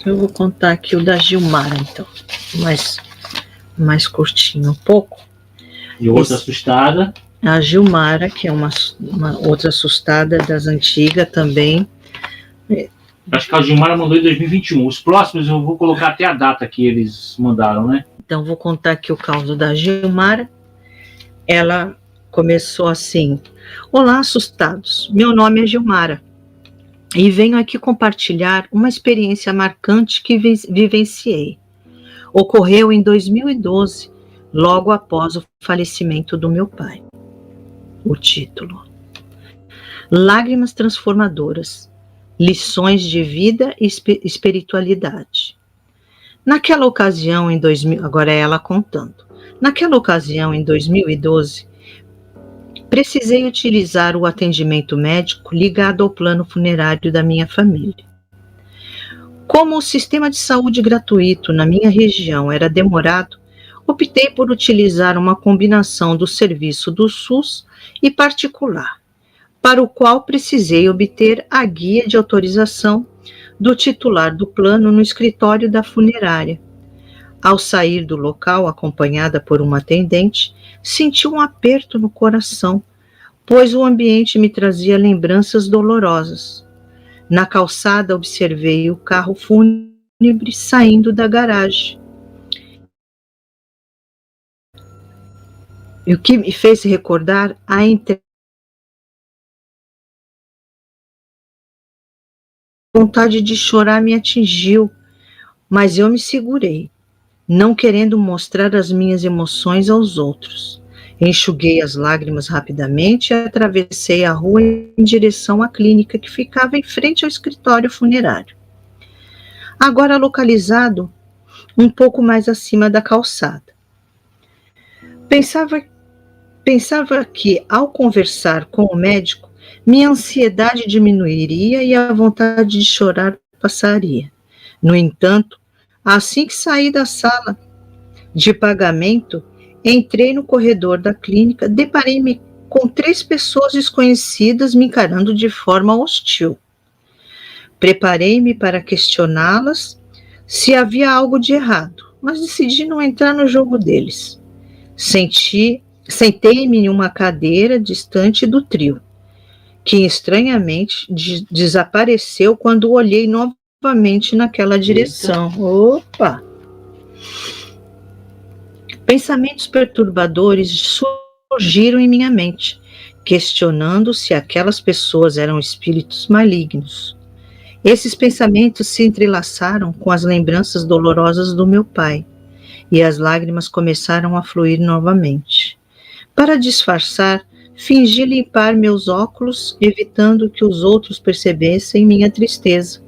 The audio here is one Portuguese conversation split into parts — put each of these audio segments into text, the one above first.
Eu vou contar aqui o da Gilmara, então. Mais curtinho um pouco. E outra assustada? A Gilmara, que é uma outra assustada das antigas também. Acho que a Gilmara mandou em 2021. Os próximos eu vou colocar até a data que eles mandaram, né? Então, vou contar aqui o caso da Gilmara. Ela começou assim: Olá, assustados. Meu nome é Gilmara e venho aqui compartilhar uma experiência marcante que vivenciei. Ocorreu em 2012, logo após o falecimento do meu pai. O título: Lágrimas Transformadoras, Lições de Vida e Espiritualidade. Naquela ocasião, agora é ela contando. Naquela ocasião, em 2012, precisei utilizar o atendimento médico ligado ao plano funerário da minha família. Como o sistema de saúde gratuito na minha região era demorado, optei por utilizar uma combinação do serviço do SUS e particular, para o qual precisei obter a guia de autorização do titular do plano no escritório da funerária. Ao sair do local, acompanhada por uma atendente, senti um aperto no coração, pois o ambiente me trazia lembranças dolorosas. Na calçada, observei o carro fúnebre saindo da garagem. E o que me fez recordar a vontade de chorar me atingiu, mas eu me segurei, não querendo mostrar as minhas emoções aos outros. Enxuguei as lágrimas rapidamente e atravessei a rua em direção à clínica que ficava em frente ao escritório funerário, agora localizado um pouco mais acima da calçada. Pensava que, ao conversar com o médico, minha ansiedade diminuiria e a vontade de chorar passaria. No entanto, assim que saí da sala de pagamento, entrei no corredor da clínica, deparei-me com 3 pessoas desconhecidas me encarando de forma hostil. Preparei-me para questioná-las se havia algo de errado, mas decidi não entrar no jogo deles. Sentei-me em uma cadeira distante do trio, que estranhamente desapareceu quando olhei novamente naquela direção. Opa! Pensamentos perturbadores surgiram em minha mente, questionando se aquelas pessoas eram espíritos malignos. Esses pensamentos se entrelaçaram com as lembranças dolorosas do meu pai, e as lágrimas começaram a fluir novamente. Para disfarçar, fingi limpar meus óculos, evitando que os outros percebessem minha tristeza.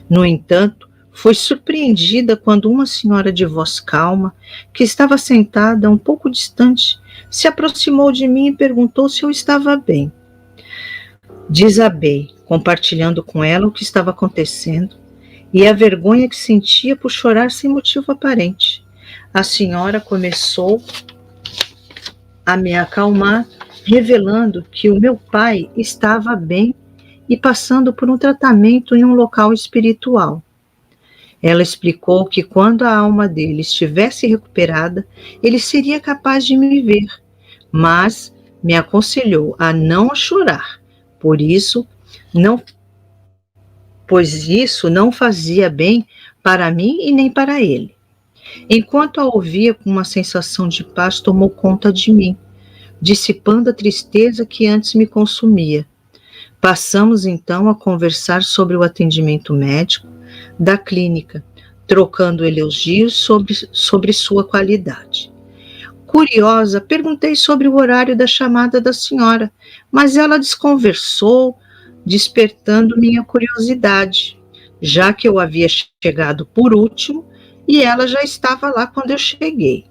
No entanto, fui surpreendida quando uma senhora de voz calma, que estava sentada um pouco distante, se aproximou de mim e perguntou se eu estava bem. Desabei, compartilhando com ela o que estava acontecendo e a vergonha que sentia por chorar sem motivo aparente. A senhora começou a me acalmar, revelando que o meu pai estava bem e passando por um tratamento em um local espiritual. Ela explicou que quando a alma dele estivesse recuperada, ele seria capaz de me ver, mas me aconselhou a não chorar, pois isso não fazia bem para mim e nem para ele. Enquanto a ouvia, com uma sensação de paz tomou conta de mim, dissipando a tristeza que antes me consumia. Passamos então a conversar sobre o atendimento médico da clínica, trocando elogios sobre sua qualidade. Curiosa, perguntei sobre o horário da chamada da senhora, mas ela desconversou, despertando minha curiosidade, já que eu havia chegado por último e ela já estava lá quando eu cheguei.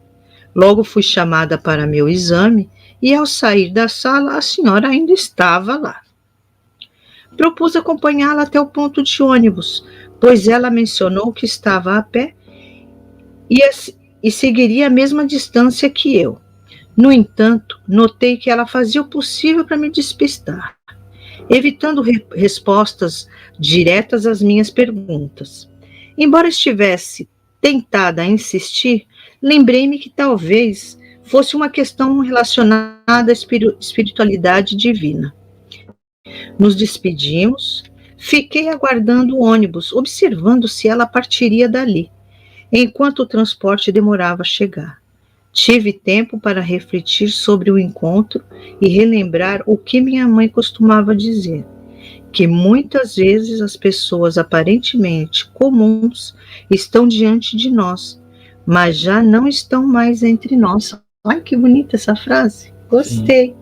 Logo fui chamada para meu exame e, ao sair da sala, a senhora ainda estava lá. Propus acompanhá-la até o ponto de ônibus, pois ela mencionou que estava a pé e seguiria a mesma distância que eu. No entanto, notei que ela fazia o possível para me despistar, evitando respostas diretas às minhas perguntas. Embora estivesse tentada a insistir, lembrei-me que talvez fosse uma questão relacionada à espiritualidade divina. Nos despedimos, fiquei aguardando o ônibus, observando se ela partiria dali, enquanto o transporte demorava a chegar. Tive tempo para refletir sobre o encontro e relembrar o que minha mãe costumava dizer, que muitas vezes as pessoas aparentemente comuns estão diante de nós, mas já não estão mais entre nós. Ai, que bonita essa frase, gostei. Sim.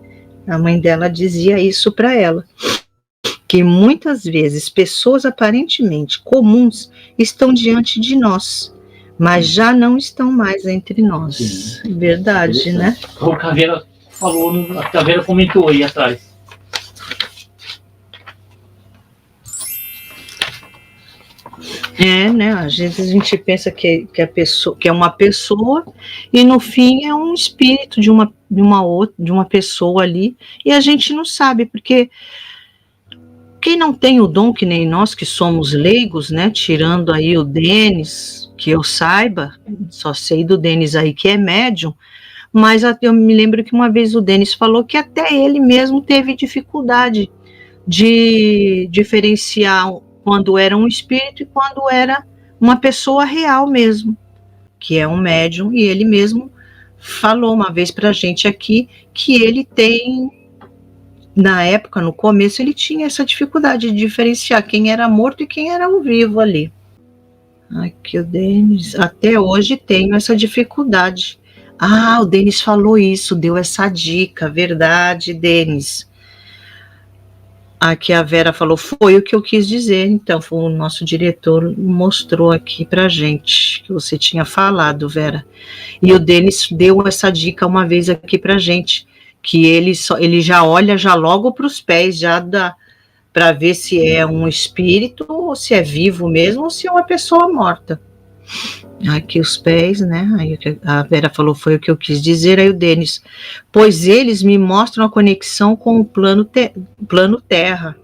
A mãe dela dizia isso para ela, que muitas vezes pessoas aparentemente comuns estão diante de nós, mas já não estão mais entre nós. Sim. Verdade, né? O Caveira falou, a Caveira comentou aí atrás. Né? Às vezes a gente pensa que a pessoa, que é uma pessoa, e no fim é um espírito de uma pessoa ali, e a gente não sabe, porque quem não tem o dom, que nem nós que somos leigos, né? Tirando aí o Denis, que eu saiba, só sei do Denis aí que é médium, mas eu me lembro que uma vez o Denis falou que até ele mesmo teve dificuldade de diferenciar quando era um espírito e quando era uma pessoa real mesmo, que é um médium, e ele mesmo falou uma vez pra gente aqui que ele tem, na época, no começo, ele tinha essa dificuldade de diferenciar quem era morto e quem era o vivo ali. Aqui o Denis, até hoje tenho essa dificuldade. O Denis falou isso, deu essa dica, verdade, Denis. Aqui a Vera falou, foi o que eu quis dizer, então foi o nosso diretor mostrou aqui pra gente, que você tinha falado, Vera. E o Denis deu essa dica uma vez aqui pra gente, que ele já olha já logo para os pés, já dá para ver se é um espírito, ou se é vivo mesmo, ou se é uma pessoa morta. Aqui os pés, né? Aí a Vera falou, foi o que eu quis dizer. Aí o Denis, pois eles me mostram a conexão com o plano terra.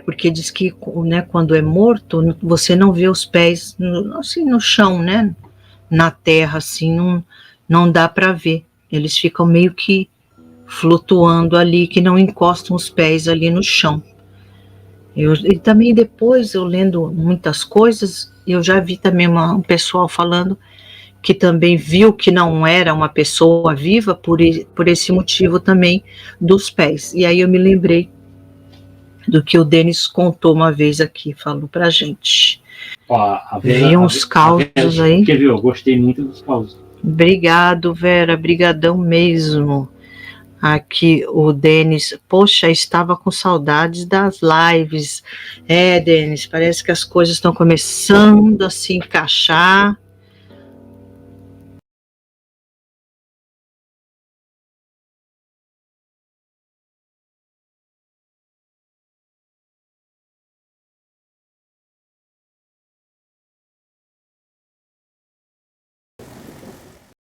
Porque diz que, né, quando é morto, você não vê os pés assim, no chão, né? Na terra, assim, não dá para ver. Eles ficam meio que flutuando ali, que não encostam os pés ali no chão. E também depois, eu lendo muitas coisas, eu já vi também um pessoal falando que também viu que não era uma pessoa viva por esse motivo também dos pés. E aí eu me lembrei do que o Denis contou uma vez aqui, falou pra gente. Vi uns causos aí. Que viu? Eu gostei muito dos causos. Obrigado, Vera, brigadão mesmo. Aqui o Denis, poxa, estava com saudades das lives. Denis, parece que as coisas estão começando a se encaixar.